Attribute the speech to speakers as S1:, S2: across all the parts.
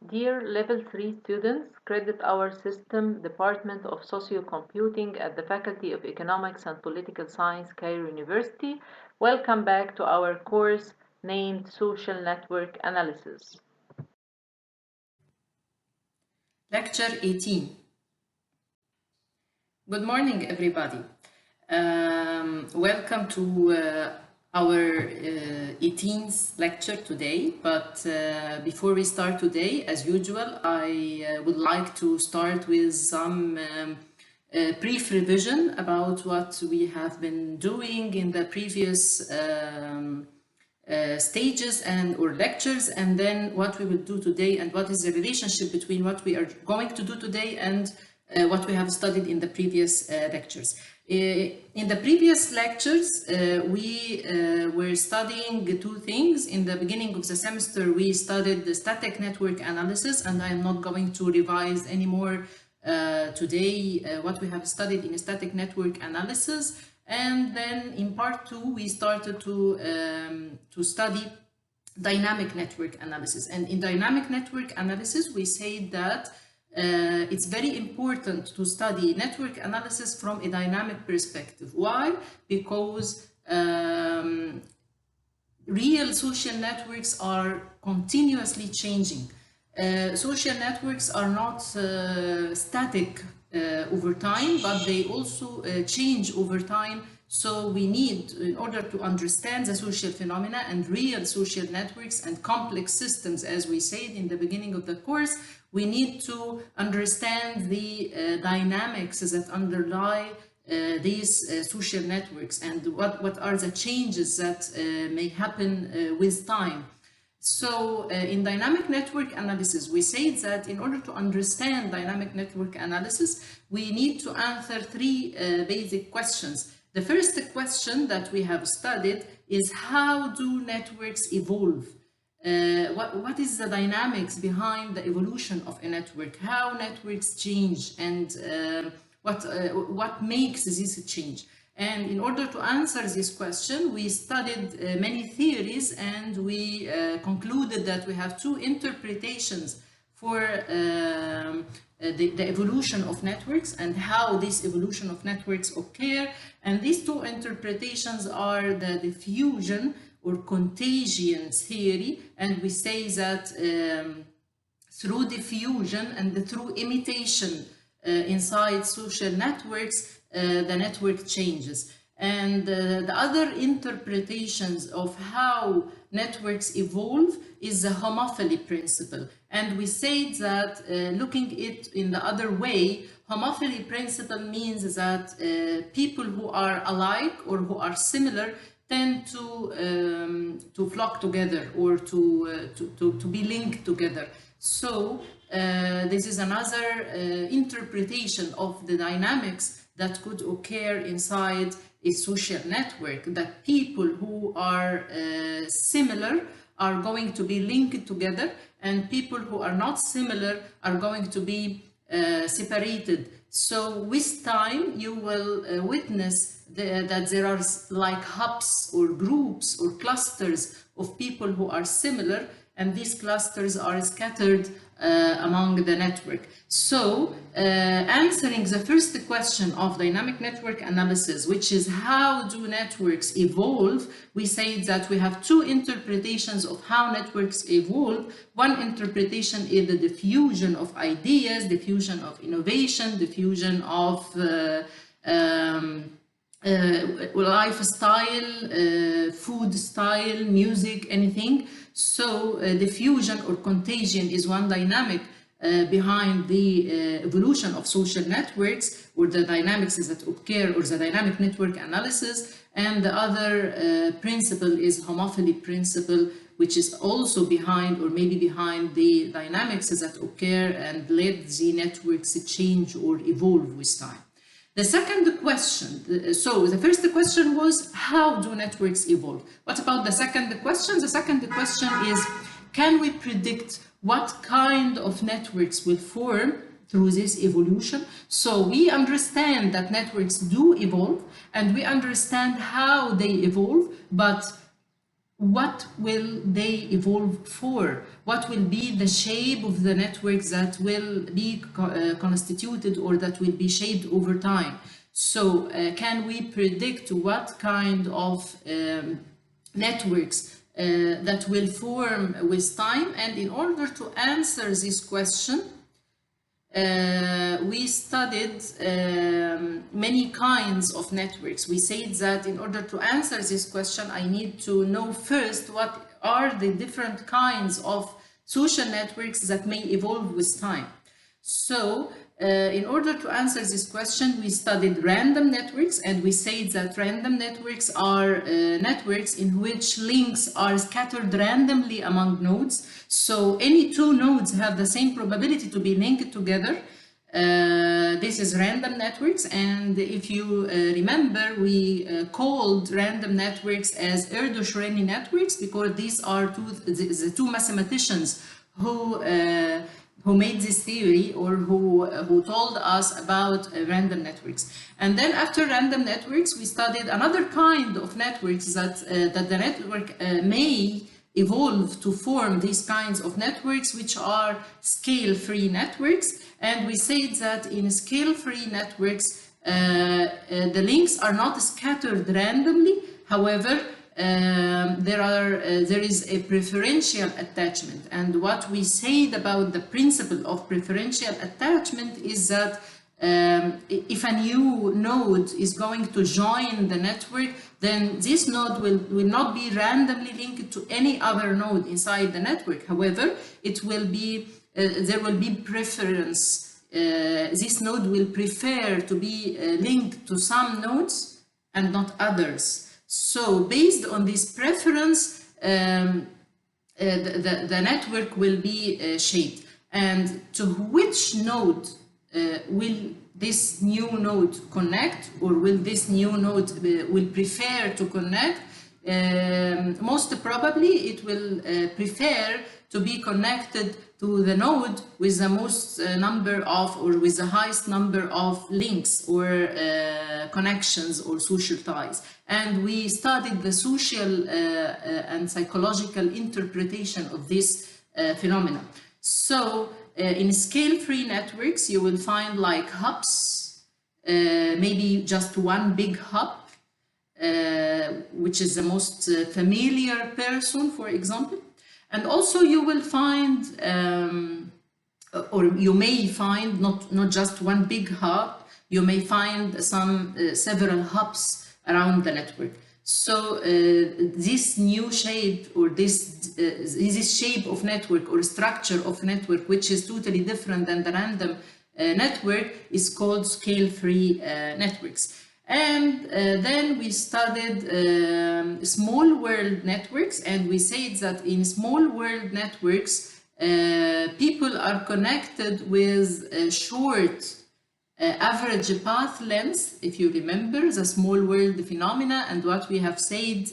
S1: Dear Level 3 students, credit our system, Department of Socio-Computing at the Faculty of Economics and Political Science, Cairo University. Welcome back to our course named Social Network Analysis.
S2: Lecture 18. Good morning, everybody. Welcome to our 18th lecture today. But before we start today, as usual, I would like to start with some brief revision about what we have been doing in the previous stages or lectures, and then what we will do today, and what is the relationship between what we are going to do today and what we have studied in the previous lectures. In the previous lectures, we were studying two things. In the beginning of the semester, we studied the static network analysis, and I am not going to revise anymore today what we have studied in static network analysis. And then in part two, we started to study dynamic network analysis. And in dynamic network analysis, we say that it's very important to study network analysis from a dynamic perspective. Why? Because real social networks are continuously changing. Social networks are not static over time, but they also change over time. So we need, in order to understand the social phenomena and real social networks and complex systems, as we said in the beginning of the course, we need to understand the dynamics that underlie these social networks and what are the changes that may happen with time. So in dynamic network analysis, we say that in order to understand dynamic network analysis, we need to answer three basic questions. The first question that we have studied is, how do networks evolve? What is the dynamics behind the evolution of a network? How networks change, and what makes this change? And in order to answer this question, we studied many theories, and we concluded that we have two interpretations for the evolution of networks and how this evolution of networks occur. And these two interpretations are the diffusion or contagion theory, and we say that through diffusion and through imitation inside social networks, the network changes. And the other interpretations of how networks evolve is the homophilic principle. And we say that looking it in the other way, homophilic principle means that people who are alike or who are similar tend to flock together or to be linked together. So this is another interpretation of the dynamics that could occur inside a social network, that people who are similar are going to be linked together, and people who are not similar are going to be separated. So with time, you will witness that there are like hubs or groups or clusters of people who are similar, and these clusters are scattered among the network. So answering the first question of dynamic network analysis, which is how do networks evolve, we say that we have two interpretations of how networks evolve. One interpretation is the diffusion of ideas, diffusion of innovation, diffusion of lifestyle, food style, music, anything. So diffusion or contagion is one dynamic behind the evolution of social networks, or the dynamics that occur, or the dynamic network analysis. And the other principle is homophilic principle, which is also behind, or maybe behind, the dynamics that occur and let the networks change or evolve with time. The second question, so the first question was, how do networks evolve? What about the second question? The second question is, can we predict what kind of networks will form through this evolution? So we understand that networks do evolve, and we understand how they evolve, but what will they evolve for? What will be the shape of the network that will be constituted or that will be shaped over time? So can we predict what kind of networks that will form with time? And in order to answer this question, we studied many kinds of networks. We said that in order to answer this question, I need to know first what are the different kinds of social networks that may evolve with time. So in order to answer this question, we studied random networks, and we said that random networks are networks in which links are scattered randomly among nodes. So any two nodes have the same probability to be linked together. This is random networks, and if you remember, we called random networks as Erdős-Rényi networks because these are the two mathematicians who made this theory, or who told us about random networks. And then after random networks, we studied another kind of networks that the network may evolve to form these kinds of networks, which are scale-free networks. And we said that in scale-free networks, the links are not scattered randomly. However, there is a preferential attachment, and what we said about the principle of preferential attachment is that if a new node is going to join the network, then this node will not be randomly linked to any other node inside the network. However, it will be there will be preference. This node will prefer to be linked to some nodes and not others. So based on this preference, the network will be shaped. And to which node will this new node connect, or will this new node will prefer to connect? Most probably it will prefer to be connected to the node with the most number of, or with the highest number of links or connections or social ties. And we studied the social and psychological interpretation of this phenomenon. So in scale-free networks, you will find like hubs, maybe just one big hub, which is the most familiar person, for example. And also you will find, or you may find not just one big hub, you may find several hubs around the network. So this new shape, or this shape of network or structure of network, which is totally different than the random network, is called scale-free networks. And then we studied small world networks, and we said that in small world networks, people are connected with short average path length, if you remember the small world phenomena and what we have said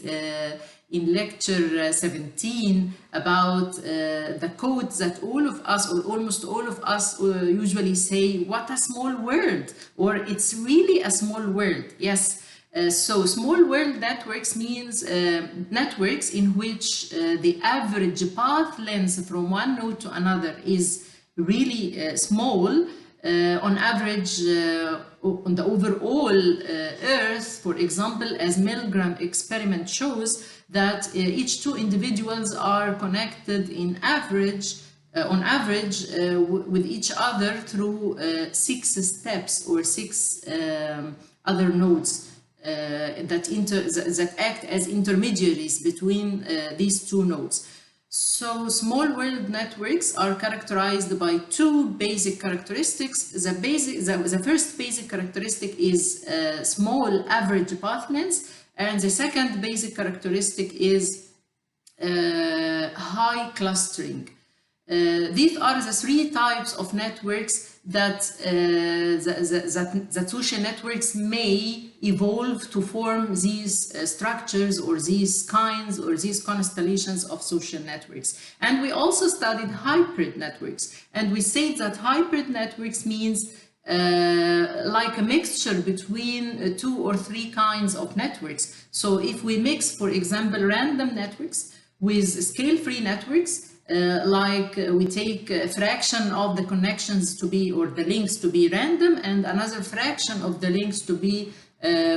S2: in lecture 17 about the code that all of us, or almost all of us, usually say, what a small world, or it's really a small world. Yes. So small world networks means networks in which the average path length from one node to another is really small. On average, on the overall Earth, for example, as Milgram experiment shows, that each two individuals are connected on average with each other through 6 steps or 6 other nodes that act as intermediaries between these two nodes. So small world networks are characterized by 2 basic characteristics. The first basic characteristic is small average path length, and the second basic characteristic is high clustering. These are the 3 types of networks that social networks may evolve to form these structures or these kinds or these constellations of social networks. And we also studied hybrid networks, and we said that hybrid networks means like a mixture between two or three kinds of networks. So if we mix, for example, random networks with scale-free networks, we take a fraction of the connections to be, or the links to be random, and another fraction of the links to be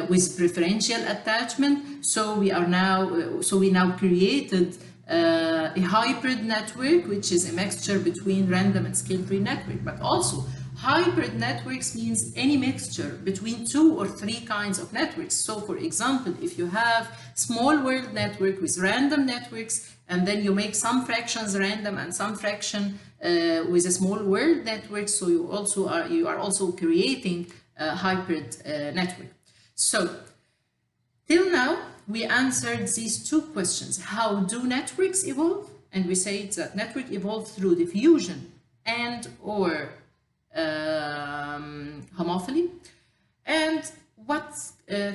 S2: with preferential attachment. So we now created a hybrid network, which is a mixture between random and scale-free network. But also, hybrid networks means any mixture between two or three kinds of networks. So for example, if you have small world network with random networks, and then you make some fractions random and some fraction with a small world network, so you are also creating a hybrid network. So till now, we answered these two questions. How do networks evolve? And we said that network evolve through diffusion and or homophily. And what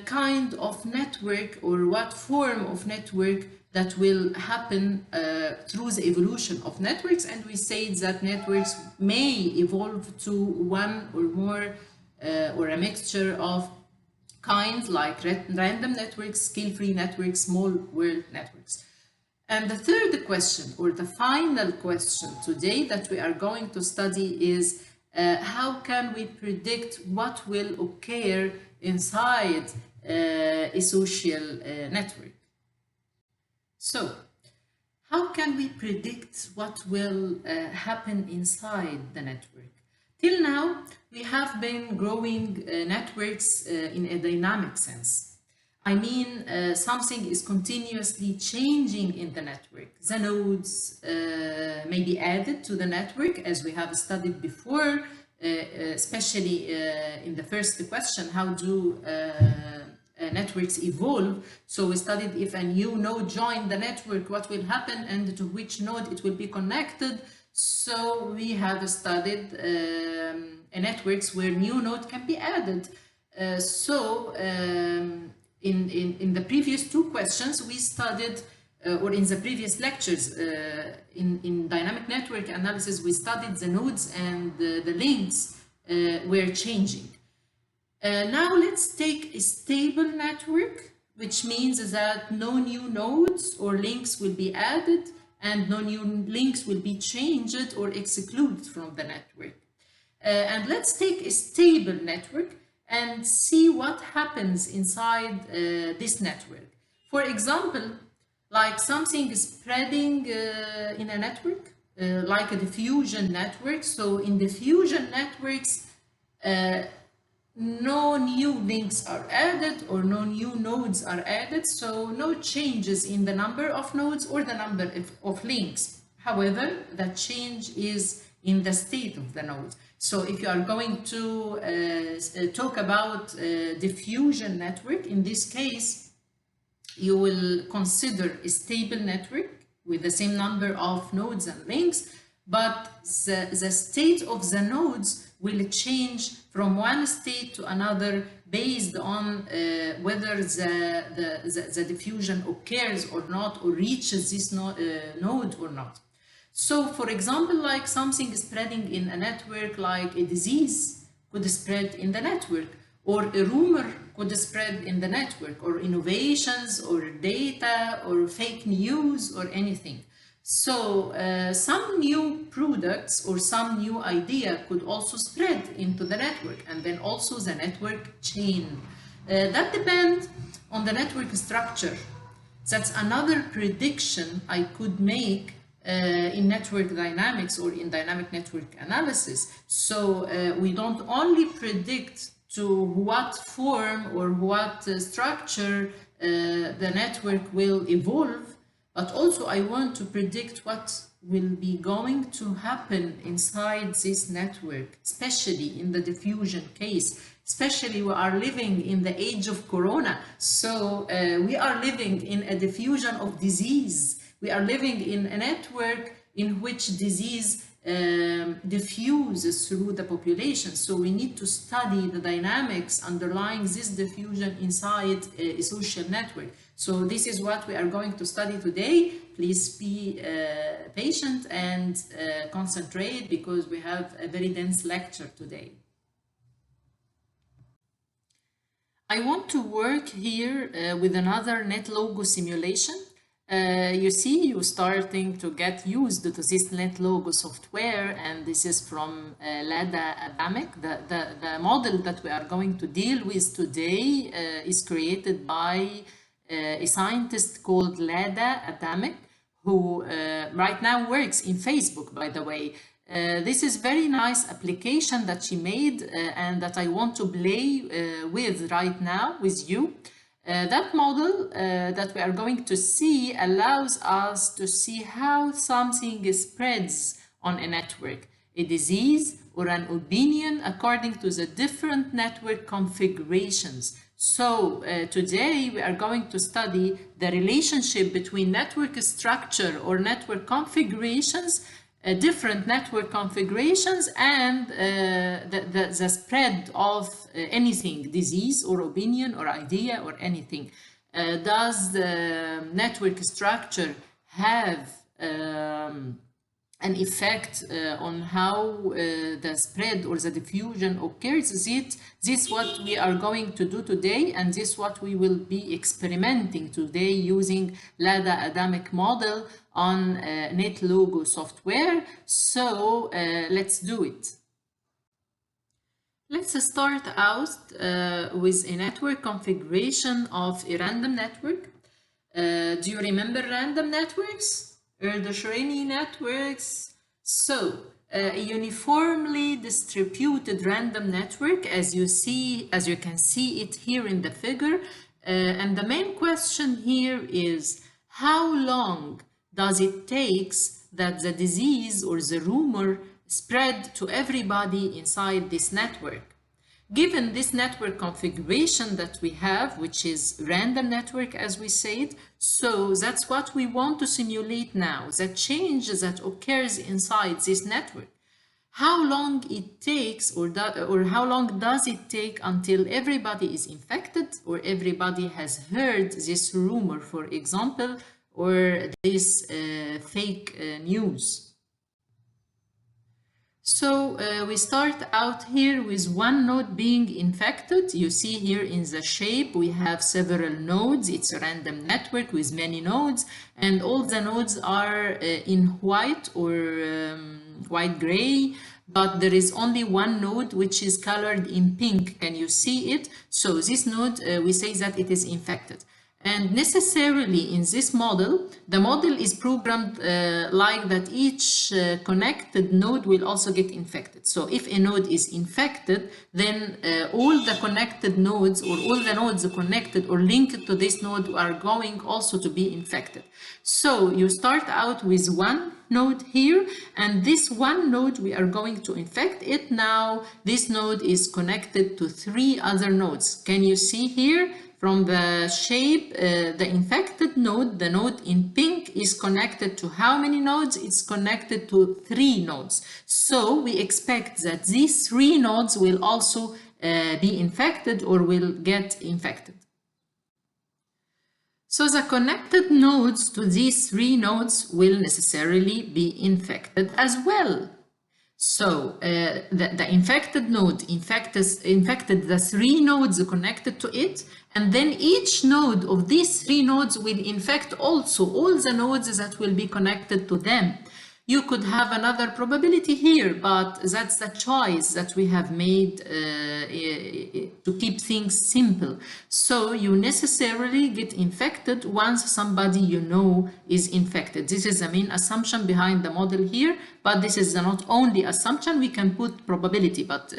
S2: kind of network or what form of network that will happen through the evolution of networks. And we said that networks may evolve to one or more or a mixture of kinds like random networks, scale-free networks, small world networks. And the third question, or the final question today that we are going to study is how can we predict what will occur inside a social network? So, how can we predict what will happen inside the network? Till now, we have been growing networks in a dynamic sense. I mean, something is continuously changing in the network. The nodes may be added to the network, as we have studied before, especially in the first question, how do networks evolve? So we studied if a new node joined the network, what will happen and to which node it will be connected. So we have studied networks where new node can be added. In the previous two questions, we studied, or in the previous lectures, in dynamic network analysis, we studied the nodes and the links were changing. Now let's take a stable network, which means that no new nodes or links will be added and no new links will be changed or excluded from the network. And let's take a stable network and see what happens inside this network. For example, like something is spreading in a network, like a diffusion network. So in diffusion networks, no new links are added or no new nodes are added, so no changes in the number of nodes or the number of links. However, the change is in the state of the node. So if you are going to talk about diffusion network, in this case, you will consider a stable network with the same number of nodes and links, but the state of the nodes will change from one state to another based on whether the diffusion occurs or not, or reaches this node or not. So, for example, like something spreading in a network, like a disease could spread in the network, or a rumor could spread in the network, or innovations, or data, or fake news, or anything. So some new products or some new idea could also spread into the network, and then also the network chain. That depends on the network structure. That's another prediction I could make in network dynamics or in dynamic network analysis. So we don't only predict to what form or what structure the network will evolve, but also I want to predict what will be going to happen inside this network, especially in the diffusion case. Especially we are living in the age of Corona, so we are living in a diffusion of disease. We are living in a network in which disease diffuses through the population. So we need to study the dynamics underlying this diffusion inside a social network. So this is what we are going to study today. Please be patient and concentrate, because we have a very dense lecture today. I want to work here with another net logo simulation. You see, you're starting to get used to this net logo software, and this is from Lada Adamic. The model that we are going to deal with today is created by a scientist called Lada Adamic, who right now works in Facebook, by the way. This is very nice application that she made and that I want to play with right now with you. That model that we are going to see allows us to see how something spreads on a network, a disease or an opinion according to the different network configurations. So today we are going to study the relationship between network structure or network configurations, different network configurations, and the spread of anything, disease or opinion or idea or anything. Does the network structure have an effect on how the spread or the diffusion occurs? This is what we are going to do today, and this is what we will be experimenting today using Lada Adamic model on NetLogo software. So let's do it. Let's start out with a network configuration of a random network. Do you remember random networks? Erdős-Rényi networks. So, a uniformly distributed random network, as you can see it here in the figure. And the main question here is, how long does it take that the disease or the rumor spread to everybody inside this network? Given this network configuration that we have, which is random network as we said, so that's what we want to simulate now, the change that occurs inside this network. How long it takes or how long does it take until everybody is infected or everybody has heard this rumor, for example, or this fake news? So we start out here with one node being infected. You see here in the shape we have several nodes. It's a random network with many nodes, and all the nodes are in white or white gray, but there is only one node which is colored in pink. Can you see it? So this node, we say that it is infected. And necessarily in this model, the model is programmed like that each connected node will also get infected. So if a node is infected, then all the connected nodes or all the nodes connected or linked to this node are going also to be infected. So you start out with one node here, and this one node we are going to infect it now. This node is connected to 3 other nodes. Can you see here? From the shape, the infected node, the node in pink, is connected to how many nodes? It's connected to 3 nodes. So we expect that these 3 nodes will also be infected or will get infected. So the connected nodes to these 3 nodes will necessarily be infected as well. So the infected node infected the 3 nodes connected to it, and then each node of these 3 nodes will infect also all the nodes that will be connected to them. You could have another probability here, but that's the choice that we have made to keep things simple. So you necessarily get infected once somebody you know is infected. This is the main assumption behind the model here, but this is the not only assumption. We can put probability, but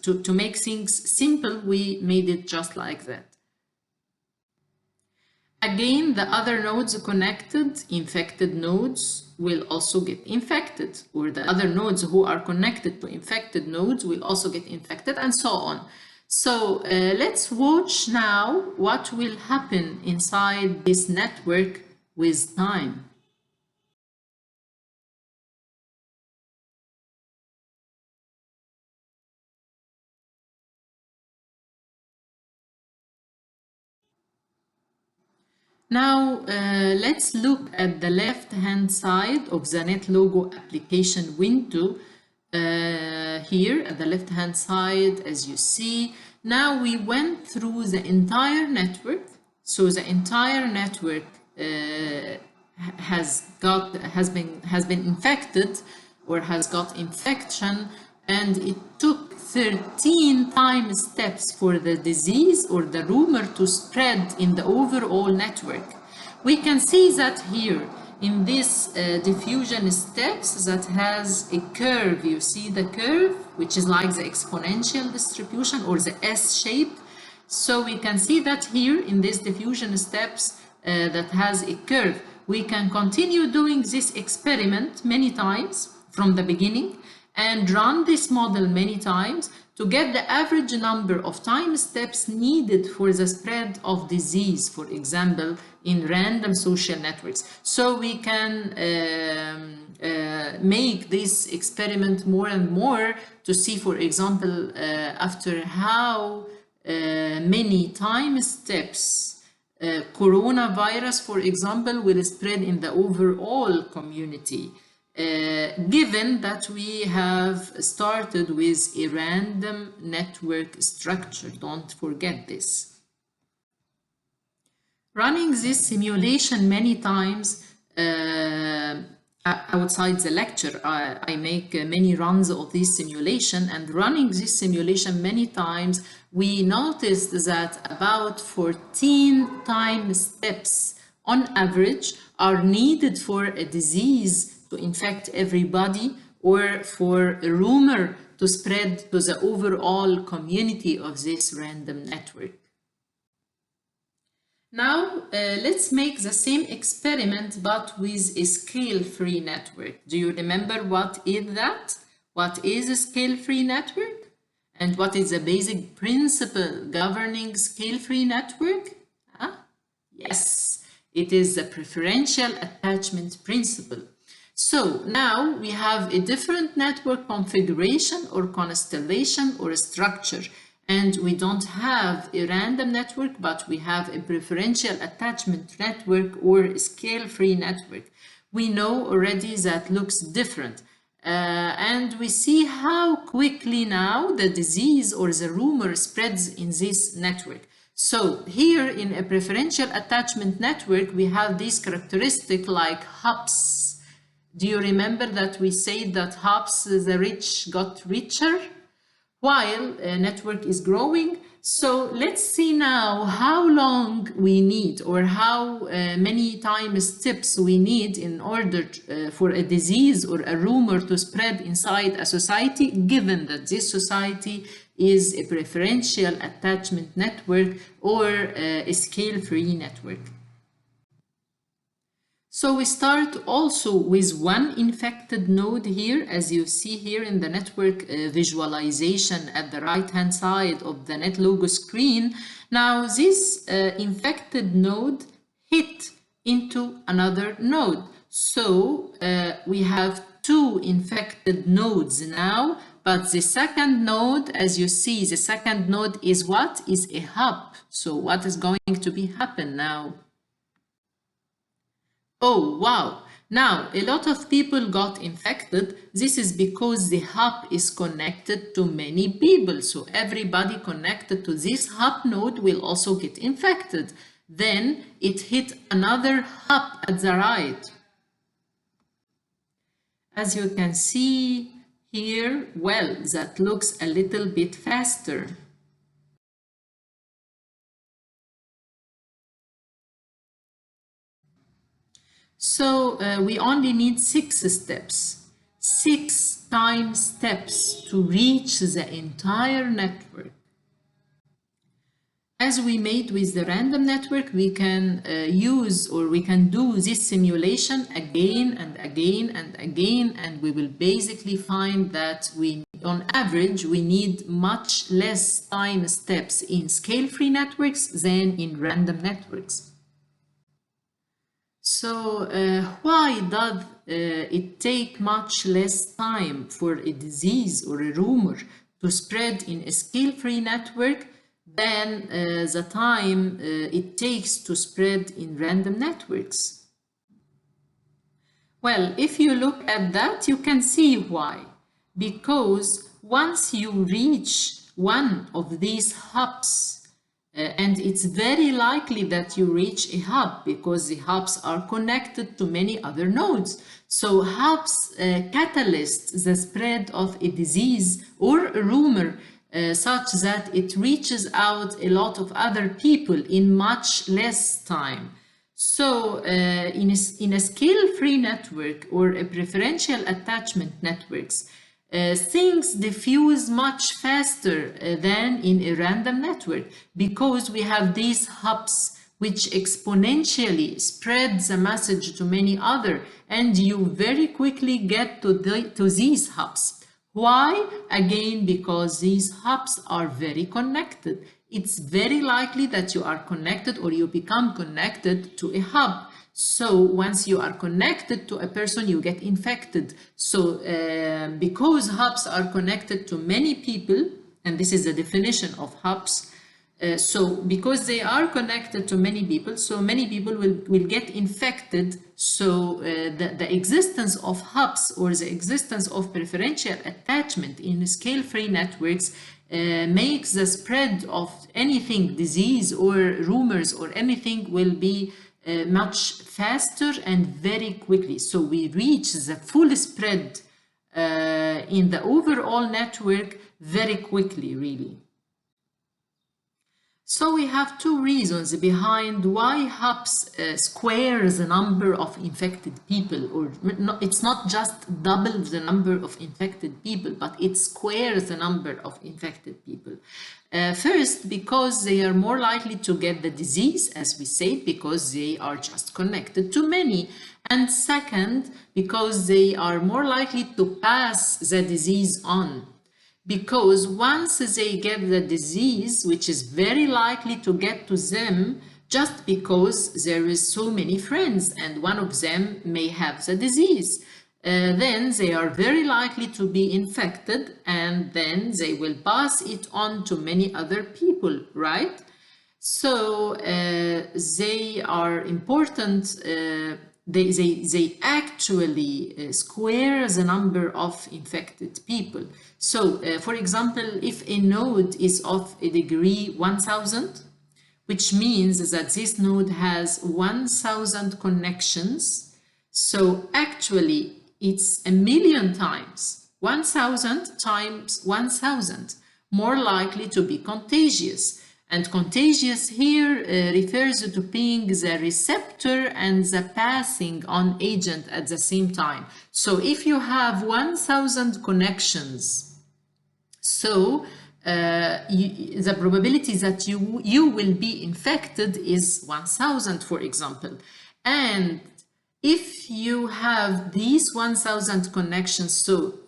S2: to make things simple, we made it just like that. Again, the other nodes connected, infected nodes, will also get infected, or the other nodes who are connected to infected nodes will also get infected, and so on. So let's watch now what will happen inside this network with time. Now let's look at the left-hand side of the NetLogo application window. Here at the left-hand side, as you see, Now we went through the entire network. So the entire network has been infected or has got infection, and it took 13 time steps for the disease or the rumor to spread in the overall network. We can see that here in this diffusion steps that has a curve. You see the curve, which is like the exponential distribution or the S shape. So we can see that here in this diffusion steps that has a curve. We can continue doing this experiment many times from the beginning and run this model many times to get the average number of time steps needed for the spread of disease, for example, in random social networks. So we can make this experiment more and more to see, for example, after how many time steps coronavirus, for example, will spread in the overall community. Given that we have started with a random network structure. Don't forget this. Running this simulation many times outside the lecture, I make many runs of this simulation, and running this simulation many times, we noticed that about 14 time steps on average are needed for a disease to infect everybody or for a rumor to spread to the overall community of this random network. Now let's make the same experiment but with a scale-free network. Do you remember what is that? What is a scale-free network? And what is the basic principle governing scale-free network? Yes, it is the preferential attachment principle. So now we have a different network configuration or constellation or structure, and we don't have a random network, but we have a preferential attachment network or a scale-free network. We know already that looks different. And we see how quickly now the disease or the rumor spreads in this network. So here in a preferential attachment network, we have these characteristics like hops. Do you remember that we said that hops, the rich got richer while a network is growing? So let's see now how long we need or how many time steps we need in order for a disease or a rumor to spread inside a society, given that this society is a preferential attachment network or a scale-free network. So we start also with one infected node here, as you see here in the network visualization at the right-hand side of the NetLogo screen. Now this infected node hit into another node. So we have two infected nodes now, but the second node, as you see, the second node is what? Is a hub. So what is going to be happen now? Oh, wow. Now, a lot of people got infected. This is because the hub is connected to many people. So everybody connected to this hub node will also get infected. Then it hit another hub at the right. As you can see here, well, that looks a little bit faster. So we only need 6 steps, 6 time steps to reach the entire network. As we made with the random network, we can use or we can do this simulation again and again and again, and we will basically find that on average, we need much less time steps in scale-free networks than in random networks. So why does it take much less time for a disease or a rumor to spread in a scale-free network than the time it takes to spread in random networks? Well, if you look at that, you can see why. Because once you reach one of these hubs. And it's very likely that you reach a hub because the hubs are connected to many other nodes. So hubs catalyst the spread of a disease or a rumor such that it reaches out a lot of other people in much less time. So in a scale-free network or a preferential attachment networks, things diffuse much faster than in a random network because we have these hubs which exponentially spread the message to many other, and you very quickly get to these hubs. Why? Again, because these hubs are very connected. It's very likely that you are connected or you become connected to a hub. So once you are connected to a person, you get infected. So because hubs are connected to many people, and this is the definition of hubs, so because they are connected to many people, so many people will get infected. So the existence of hubs or the existence of preferential attachment in scale-free networks makes the spread of anything, disease or rumors or anything, will be much faster and very quickly. So we reach the full spread in the overall network very quickly, really. So we have two reasons behind why hubs square the number of infected people, or it's not just double the number of infected people, but it squares the number of infected people. First, because they are more likely to get the disease, as we said, because they are just connected to many. And second, because they are more likely to pass the disease on. Because once they get the disease, which is very likely to get to them just because there is so many friends and one of them may have the disease, then they are very likely to be infected and then they will pass it on to many other people, right? So they are important. They actually square the number of infected people. So, for example, if a node is of a degree 1000, which means that this node has 1000 connections, so actually it's 1,000,000 times, 1000 times 1000, more likely to be contagious. And contagious here refers to being the receptor and the passing on agent at the same time. So if you have 1000 connections, so the probability that you will be infected is 1000, for example. And if you have these 1000 connections, so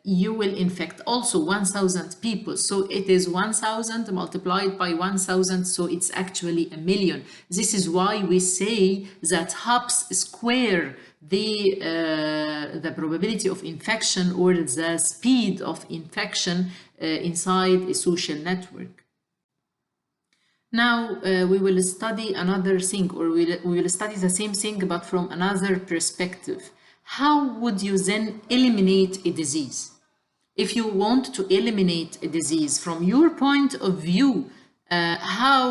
S2: you will infect also 1000 people. So it is 1000 multiplied by 1000, so it's actually 1,000,000. This is why we say that hubs square the probability of infection or the speed of infection inside a social network. Now we will study another thing, or we will study the same thing but from another perspective. How would you then eliminate a disease? If you want to eliminate a disease from your point of view, how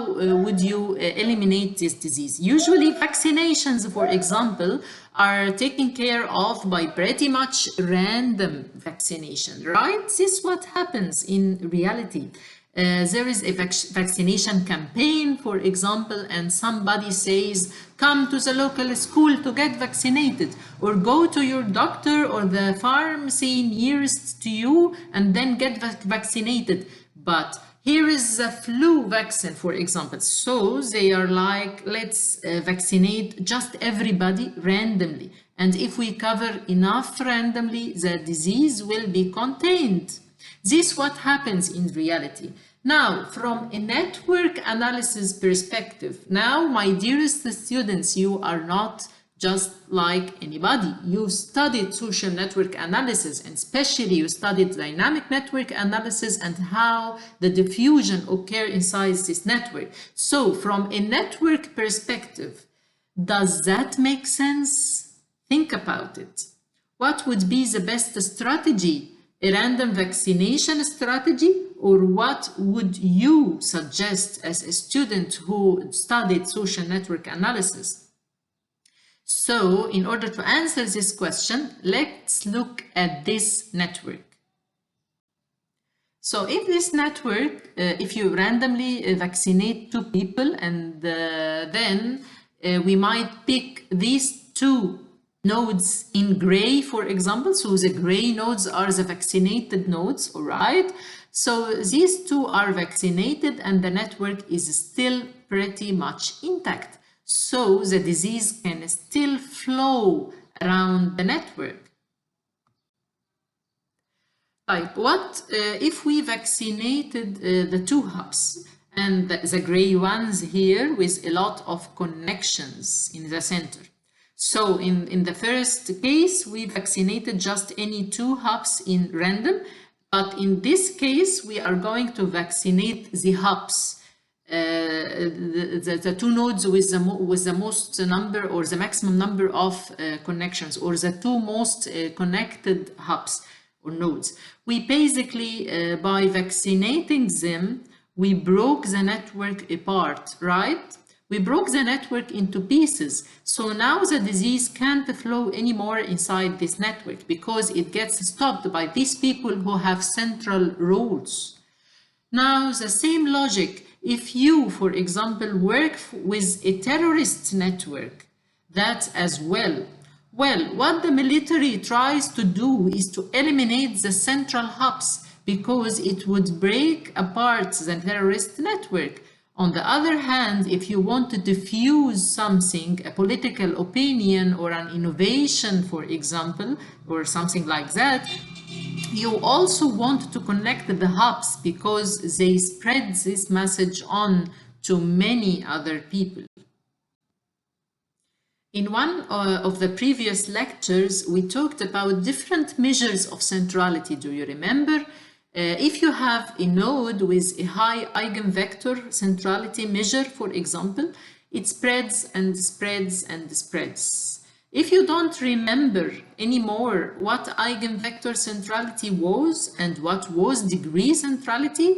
S2: would you eliminate this disease? Usually vaccinations, for example, are taken care of by pretty much random vaccination, right? This is what happens in reality. There is a vaccination campaign, for example, and somebody says, come to the local school to get vaccinated, or go to your doctor or the pharmacy nearest to you and then get vaccinated. But here is the flu vaccine, for example. So they are like, let's vaccinate just everybody randomly. And if we cover enough randomly, the disease will be contained. This is what happens in reality. Now, from a network analysis perspective, now, my dearest students, you are not just like anybody. You studied social network analysis, and especially you studied dynamic network analysis and how the diffusion occurs inside this network. So, from a network perspective, does that make sense? Think about it. What would be the best strategy? A random vaccination strategy or what would you suggest as a student who studied social network analysis? So in order to answer this question, let's look at this network. So if this network, if you randomly vaccinate two people and then we might pick these two nodes in gray, for example. So the gray nodes are the vaccinated nodes, all right? So these two are vaccinated and the network is still pretty much intact. So the disease can still flow around the network. Like what if we vaccinated the two hubs and the gray ones here with a lot of connections in the center? So in the first case, we vaccinated just any two hubs in random, but in this case, we are going to vaccinate the hubs, the two nodes with the most number or the maximum number of connections, or the two most connected hubs or nodes. We basically, by vaccinating them, we broke the network apart, right? We broke the network into pieces. So now the disease can't flow anymore inside this network because it gets stopped by these people who have central roles. Now, the same logic, if you, for example, work with a terrorist network, that's as well. Well, what the military tries to do is to eliminate the central hubs because it would break apart the terrorist network. On the other hand, if you want to diffuse something, a political opinion or an innovation, for example, or something like that, you also want to connect the hubs because they spread this message on to many other people. In one of the previous lectures, we talked about different measures of centrality. Do you remember? If you have a node with a high eigenvector centrality measure, for example, it spreads and spreads and spreads. If you don't remember anymore what eigenvector centrality was and what was degree centrality,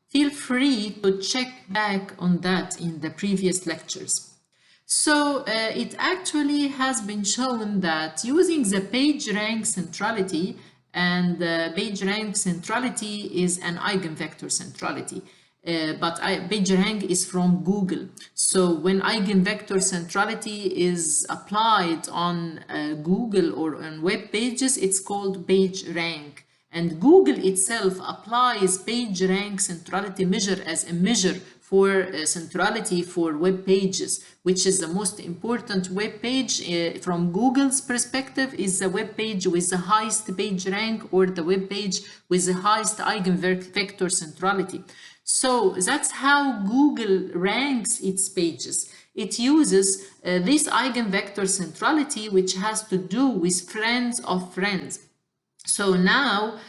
S2: feel free to check back on that in the previous lectures. So it actually has been shown that using the PageRank centrality, and PageRank centrality is an eigenvector centrality, but PageRank is from Google. So when eigenvector centrality is applied on Google or on web pages, it's called PageRank. And Google itself applies PageRank centrality measure as a measure for centrality for web pages, which is the most important web page from Google's perspective is the web page with the highest page rank or the web page with the highest eigenvector centrality. So that's how Google ranks its pages. It uses this eigenvector centrality, which has to do with friends of friends. So now,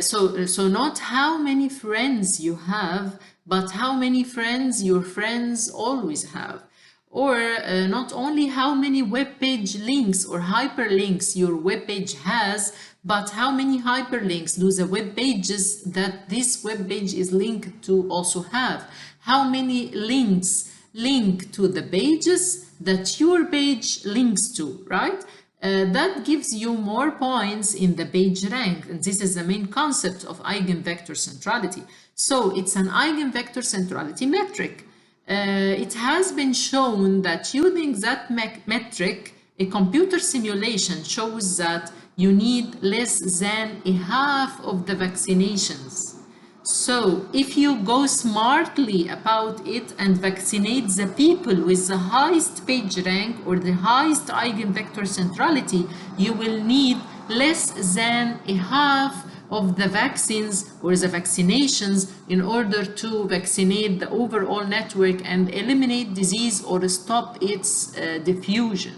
S2: so not how many friends you have, but how many friends your friends always have. Or not only how many web page links or hyperlinks your web page has, but how many hyperlinks do the web pages that this web page is linked to also have. How many links link to the pages that your page links to, right? That gives you more points in the page rank, and this is the main concept of eigenvector centrality. So it's an eigenvector centrality metric. It has been shown that using that metric, a computer simulation shows that you need less than a half of the vaccinations. So if you go smartly about it and vaccinate the people with the highest page rank or the highest eigenvector centrality, you will need less than a half of the vaccines or the vaccinations in order to vaccinate the overall network and eliminate disease or stop its diffusion.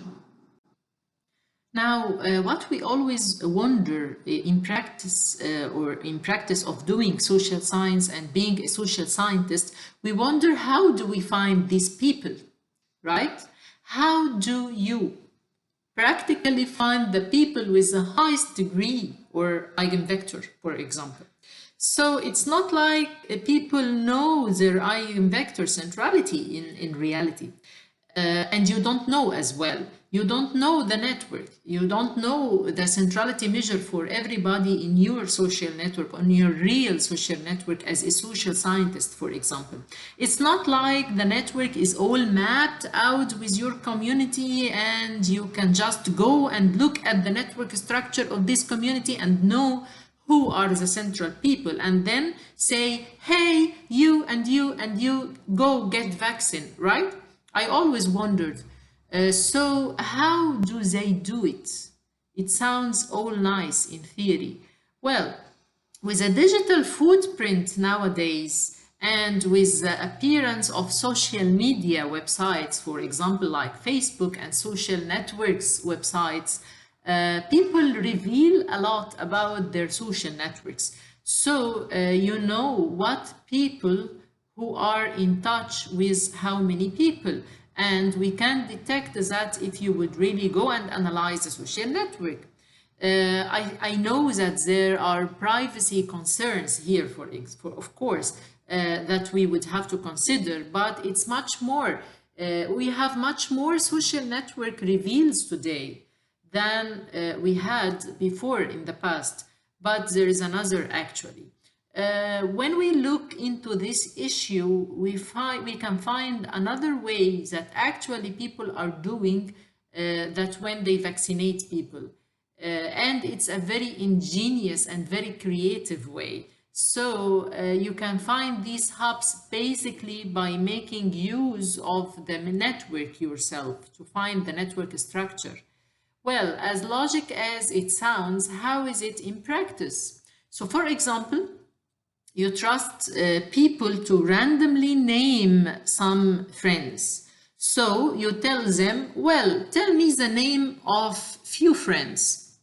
S2: Now, what we always wonder in practice of doing social science and being a social scientist, we wonder how do we find these people, right? How do you practically find the people with the highest degree or eigenvector, for example? So it's not like people know their eigenvector centrality in reality. And you don't know as well. You don't know the network. You don't know the centrality measure for everybody in your social network, on your real social network as a social scientist, for example. It's not like the network is all mapped out with your community and you can just go and look at the network structure of this community and know who are the central people and then say, hey, you and you and you go get vaccine, right? I always wondered, so how do they do it? It sounds all nice in theory. Well, with a digital footprint nowadays and with the appearance of social media websites, for example, like Facebook and social networks websites, people reveal a lot about their social networks. So you know what people who are in touch with how many people. And we can detect that if you would really go and analyze the social network. I know that there are privacy concerns here, for of course, that we would have to consider, but it's much more. We have much more social network reveals today than we had before in the past, but there is another actually. When we look into this issue, we can find another way that actually people are doing that when they vaccinate people. And it's a very ingenious and very creative way. So you can find these hubs basically by making use of the network yourself to find the network structure. Well, as logic as it sounds, how is it in practice? So for example, you trust people to randomly name some friends. So you tell them, well, tell me the name of few friends.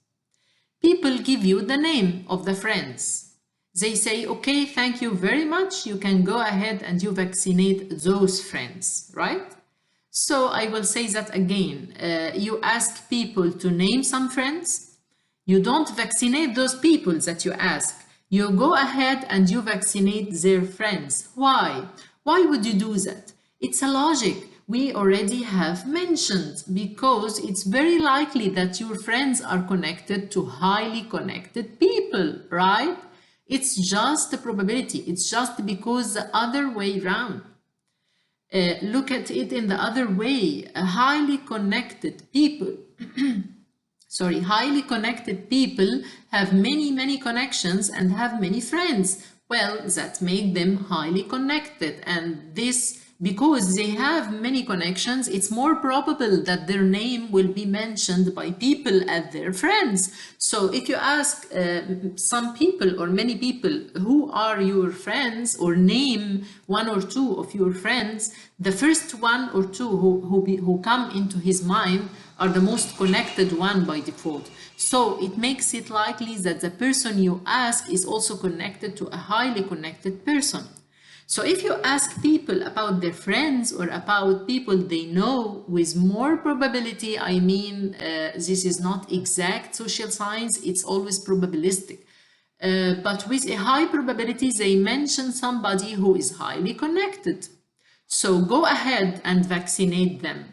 S2: People give you the name of the friends. They say, okay, thank you very much. You can go ahead and you vaccinate those friends, right? So I will say that again. You ask people to name some friends. You don't vaccinate those people that you ask. You go ahead and you vaccinate their friends. Why? Why would you do that? It's a logic we already have mentioned because it's very likely that your friends are connected to highly connected people, right? It's just a probability. It's just because the other way around. Look at it in the other way. Highly connected people highly connected people have many connections and have many friends. Well, that make them highly connected, and this, because they have many connections, it's more probable that their name will be mentioned by people as their friends. So if you ask some people or many people who are your friends, or name one or two of your friends, the first one or two who come into his mind are the most connected one by default. So it makes it likely that the person you ask is also connected to a highly connected person. So if you ask people about their friends or about people they know with more probability, I mean, this is not exact social science, it's always probabilistic. But with a high probability, they mention somebody who is highly connected. So go ahead and vaccinate them.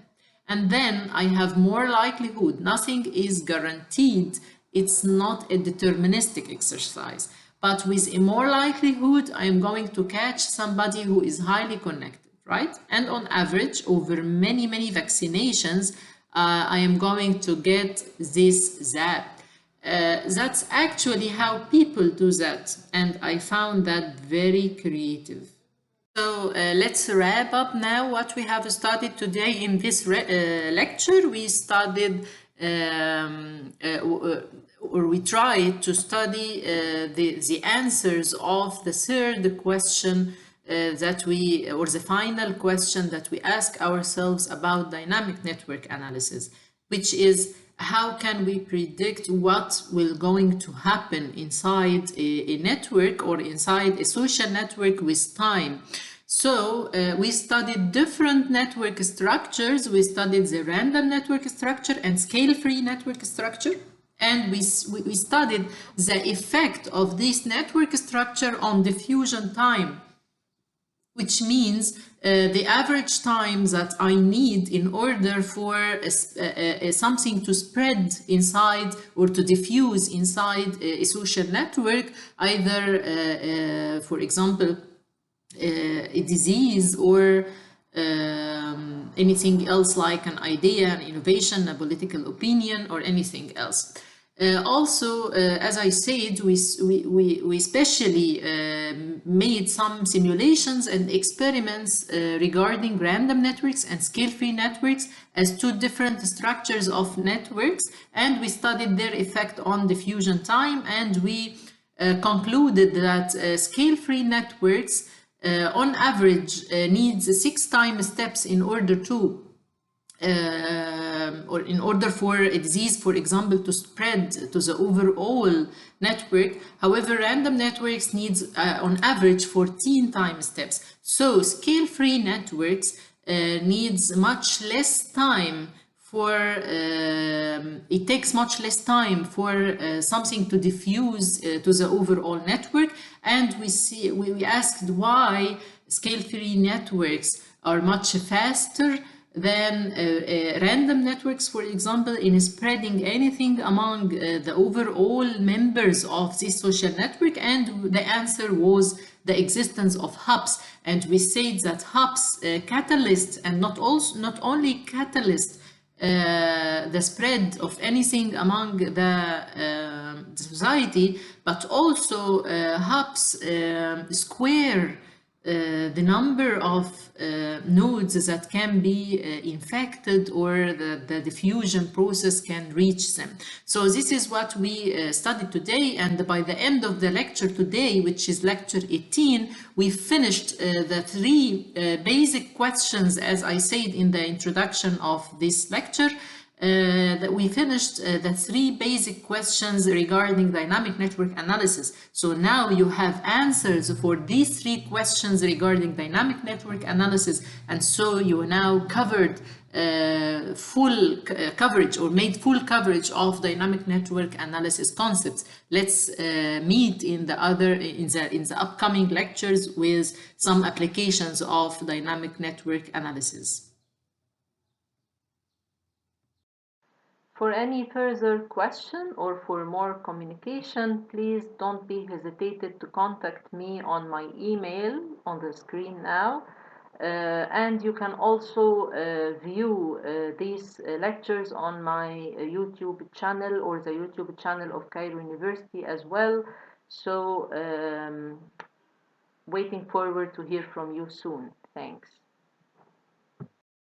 S2: And then I have more likelihood. Nothing is guaranteed. It's not a deterministic exercise. But with a more likelihood, I am going to catch somebody who is highly connected, right? And on average, over many vaccinations, I am going to get this zap. That's actually how people do that. And I found that very creative. So let's wrap up now what we have studied today in this lecture. We studied or we tried to study the answers of the third question that we, or the final question that we ask ourselves about dynamic network analysis, which is how can we predict what will going to happen inside a network or inside a social network with time. So we studied different network structures. We studied the random network structure and scale-free network structure. And we studied the effect of this network structure on diffusion time, which means the average time that I need in order for something to spread inside or to diffuse inside a social network, either, for example, a disease or anything else like an idea, an innovation, a political opinion, or anything else. Also, as I said, we especially made some simulations and experiments regarding random networks and scale-free networks as two different structures of networks, and we studied their effect on diffusion time, and we concluded that scale-free networks on average needs 6 time steps in order to or in order for a disease, for example, to spread to the overall network. However, random networks needs on average 14 time steps. So scale-free networks needs much less time for, it takes much less time for something to diffuse to the overall network. And we asked why scale-free networks are much faster than random networks, for example, in spreading anything among the overall members of this social network. And the answer was the existence of hubs. And we said that hubs catalyst, and not only catalyst the spread of anything among the society, but also hubs square the number of nodes that can be infected, or the diffusion process can reach them. So this is what we studied today, and by the end of the lecture today, which is lecture 18, we finished the 3 basic questions, as I said in the introduction of this lecture. That we finished the 3 basic questions regarding dynamic network analysis. So now you have answers for these 3 questions regarding dynamic network analysis, and so you now covered full coverage, or made full coverage of dynamic network analysis concepts. Let's meet in the upcoming lectures with some applications of dynamic network analysis.
S1: For any further question or for more communication, please don't be hesitated to contact me on my email on the screen now. And you can also view these lectures on my YouTube channel, or the YouTube channel of Cairo University as well. So waiting forward to hear from you soon. Thanks.